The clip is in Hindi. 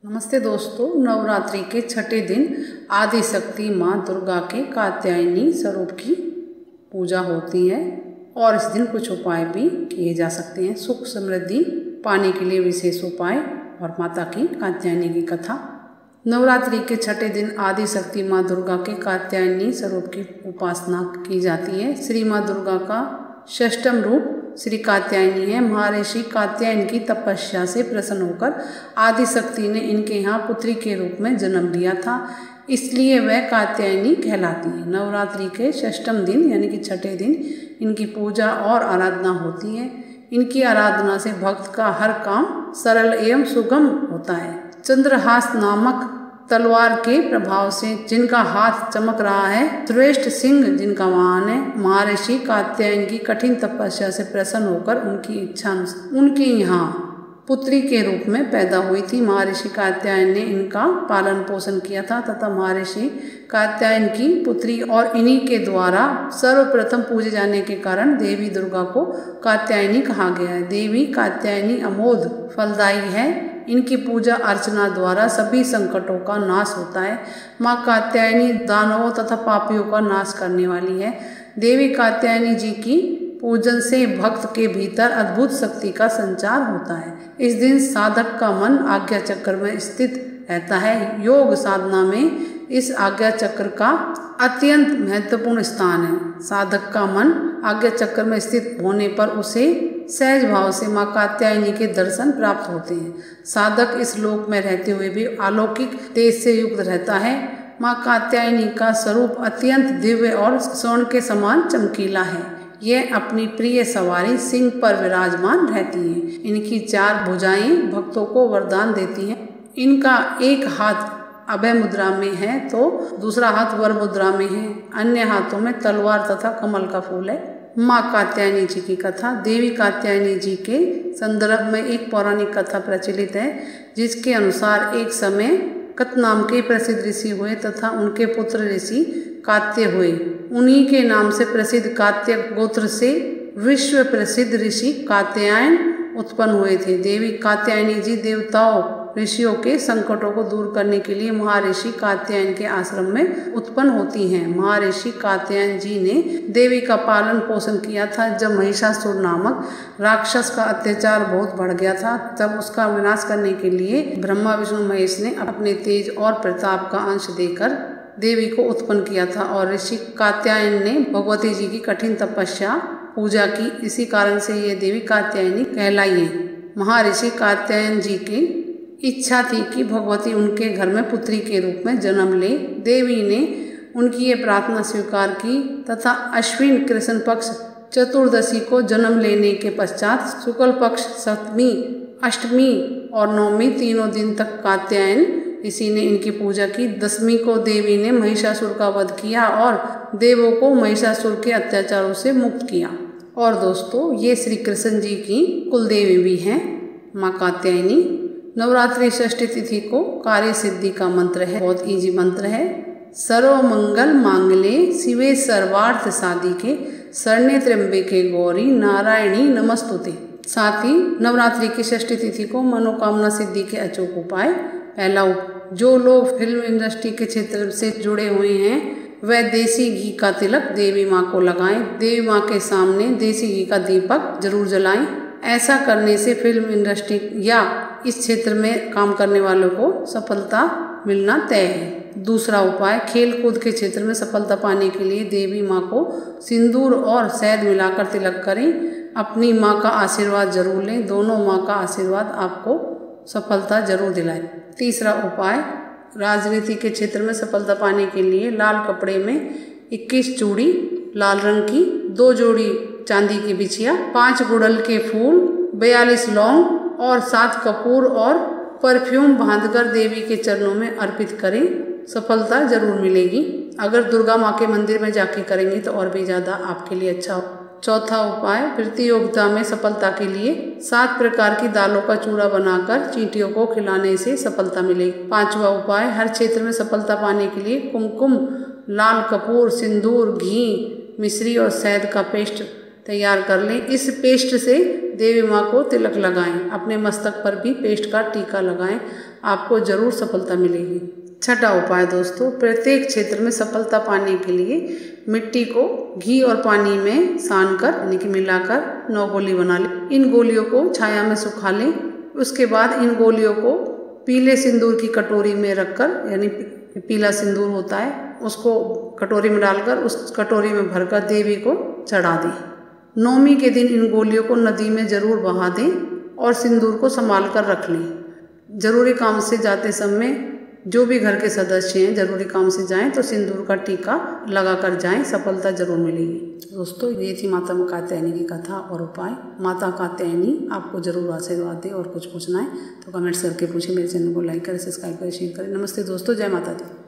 नमस्ते दोस्तों, नवरात्रि के छठे दिन आदि शक्ति माँ दुर्गा के कात्यायनी स्वरूप की पूजा होती है और इस दिन कुछ उपाय भी किए जा सकते हैं। सुख समृद्धि पाने के लिए विशेष उपाय और माता की कात्यायनी की कथा। नवरात्रि के छठे दिन आदि शक्ति माँ दुर्गा के कात्यायनी स्वरूप की उपासना की जाती है। श्री माँ दुर्गा का षष्ठम रूप श्री कात्यायनी है। महर्षि कात्यायन की तपस्या से प्रसन्न होकर आदि शक्ति ने इनके यहाँ पुत्री के रूप में जन्म लिया था, इसलिए वह कात्यायनी कहलाती है। नवरात्रि के षष्ठम दिन यानी कि छठे दिन इनकी पूजा और आराधना होती है। इनकी आराधना से भक्त का हर काम सरल एवं सुगम होता है। चंद्रहास नामक तलवार के प्रभाव से जिनका हाथ चमक रहा है, श्रेष्ठ सिंह जिनका वाहन है, महर्षि कात्यायन की कठिन तपस्या से प्रसन्न होकर उनकी इच्छा उनके यहाँ पुत्री के रूप में पैदा हुई थी। महर्षि कात्यायन ने इनका पालन पोषण किया था तथा महर्षि कात्यायन की पुत्री और इन्हीं के द्वारा सर्वप्रथम पूजे जाने के कारण देवी दुर्गा को कात्यायनी कहा गया है। देवी कात्यायनी अमोघ फलदायी है। इनकी पूजा अर्चना द्वारा सभी संकटों का नाश होता है। माँ कात्यायनी दानवों तथा पापियों का नाश करने वाली है। देवी कात्यायनी जी की पूजन से भक्त के भीतर अद्भुत शक्ति का संचार होता है। इस दिन साधक का मन आज्ञा चक्र में स्थित रहता है। योग साधना में इस आज्ञा चक्र का अत्यंत महत्वपूर्ण स्थान है। साधक का मन आज्ञा चक्र में स्थित होने पर उसे सहज भाव से माँ कात्यायनी के दर्शन प्राप्त होते हैं। साधक इस लोक में रहते हुए भी अलौकिक तेज से युक्त रहता है। माँ कात्यायनी का स्वरूप अत्यंत दिव्य और स्वर्ण के समान चमकीला है। यह अपनी प्रिय सवारी सिंह पर विराजमान रहती हैं। इनकी चार भुजाएं भक्तों को वरदान देती हैं। इनका एक हाथ अभय मुद्रा में है तो दूसरा हाथ वर मुद्रा में है। अन्य हाथों में तलवार तथा कमल का फूल है। माँ कात्यायनी जी की कथा। देवी कात्यायनी जी के संदर्भ में एक पौराणिक कथा प्रचलित है, जिसके अनुसार एक समय कत नाम के प्रसिद्ध ऋषि हुए तथा उनके पुत्र ऋषि कात्य हुए। उन्हीं के नाम से प्रसिद्ध कात्य गोत्र से विश्व प्रसिद्ध ऋषि कात्यायन उत्पन्न हुए थे। देवी कात्यायनी जी देवताओं ऋषियों के संकटों को दूर करने के लिए महर्षि कात्यायन के आश्रम में उत्पन्न होती हैं। महर्षि कात्यायन जी ने देवी का पालन पोषण किया था। जब महिषासुर नामक राक्षस का अत्याचार बहुत बढ़ गया था, तब उसका विनाश करने के लिए ब्रह्मा विष्णु महेश ने अपने तेज और प्रताप का अंश देकर देवी को उत्पन्न किया था और ऋषि कात्यायन ने भगवती जी की कठिन तपस्या पूजा की। इसी कारण से ये देवी कात्यायनी कहलाई है। महर्षि कात्यायन जी की इच्छा थी कि भगवती उनके घर में पुत्री के रूप में जन्म ले। देवी ने उनकी ये प्रार्थना स्वीकार की तथा अश्विन कृष्ण पक्ष चतुर्दशी को जन्म लेने के पश्चात शुक्ल पक्ष सप्तमी, अष्टमी और नवमी तीनों दिन तक कात्यायन ऋषि ने इनकी पूजा की। दशमी को देवी ने महिषासुर का वध किया और देवों को महिषासुर के अत्याचारों से मुक्त किया। और दोस्तों, ये श्री कृष्ण जी की कुलदेवी भी हैं माँ कात्यायनी। नवरात्रि षष्ठी तिथि को कार्य सिद्धि का मंत्र है, बहुत इजी मंत्र है। सर्व मंगल मांगल्ये शिवे सर्वार्थ साधिके शरण्ये त्र्यंबके गौरी नारायणी नमस्तुते। साथ ही नवरात्रि की षष्ठी तिथि को मनोकामना सिद्धि के अचूक उपाय। पहला, जो लोग फिल्म इंडस्ट्री के क्षेत्र से जुड़े हुए हैं वह देसी घी का तिलक देवी माँ को लगाएं। देवी माँ के सामने देसी घी का दीपक जरूर जलाएं। ऐसा करने से फिल्म इंडस्ट्री या इस क्षेत्र में काम करने वालों को सफलता मिलना तय है। दूसरा उपाय, खेल कूद के क्षेत्र में सफलता पाने के लिए देवी माँ को सिंदूर और शहद मिलाकर तिलक करें। अपनी माँ का आशीर्वाद जरूर लें। दोनों माँ का आशीर्वाद आपको सफलता जरूर दिलाए। तीसरा उपाय, राजनीति के क्षेत्र में सफलता पाने के लिए लाल कपड़े में 21 चूड़ी लाल रंग की, 2 जोड़ी चांदी की बिछिया, 5 गुड़हल के फूल, 42 लौंग और 7 कपूर और परफ्यूम बांधकर देवी के चरणों में अर्पित करें। सफलता जरूर मिलेगी। अगर दुर्गा माँ के मंदिर में जाके करेंगे तो और भी ज़्यादा आपके लिए अच्छा हो। चौथा उपाय, प्रतियोगिता में सफलता के लिए 7 प्रकार की दालों का चूरा बनाकर चींटियों को खिलाने से सफलता मिलेगी। पांचवा उपाय, हर क्षेत्र में सफलता पाने के लिए कुमकुम, लाल कपूर, सिंदूर, घी, मिश्री और शहद का पेस्ट तैयार कर लें। इस पेस्ट से देवी माँ को तिलक लगाएं, अपने मस्तक पर भी पेस्ट का टीका लगाएं, आपको जरूर सफलता मिलेगी। छठा उपाय दोस्तों, प्रत्येक क्षेत्र में सफलता पाने के लिए मिट्टी को घी और पानी में सान कर यानी कि मिलाकर 9 गोली बना लें। इन गोलियों को छाया में सुखा लें। उसके बाद इन गोलियों को पीले सिंदूर की कटोरी में रखकर, यानी पीला सिंदूर होता है, उसको कटोरी में डालकर उस कटोरी में भरकर देवी को चढ़ा दें। नौमी के दिन इन गोलियों को नदी में जरूर बहा दें और सिंदूर को संभाल कर रख लें। जरूरी काम से जाते समय जो भी घर के सदस्य हैं जरूरी काम से जाएं तो सिंदूर का टीका लगा कर जाएं, सफलता जरूर मिलेगी। दोस्तों ये थी माता कात्यायनी की कथा और उपाय। माता कात्यायनी आपको जरूर आशीर्वाद दे। और कुछ पूछना है तो कमेंट्स करके पूछें। मेरे चैनल को लाइक करें, सब्सक्राइब करें, शेयर करें। नमस्ते दोस्तों, जय माता दी।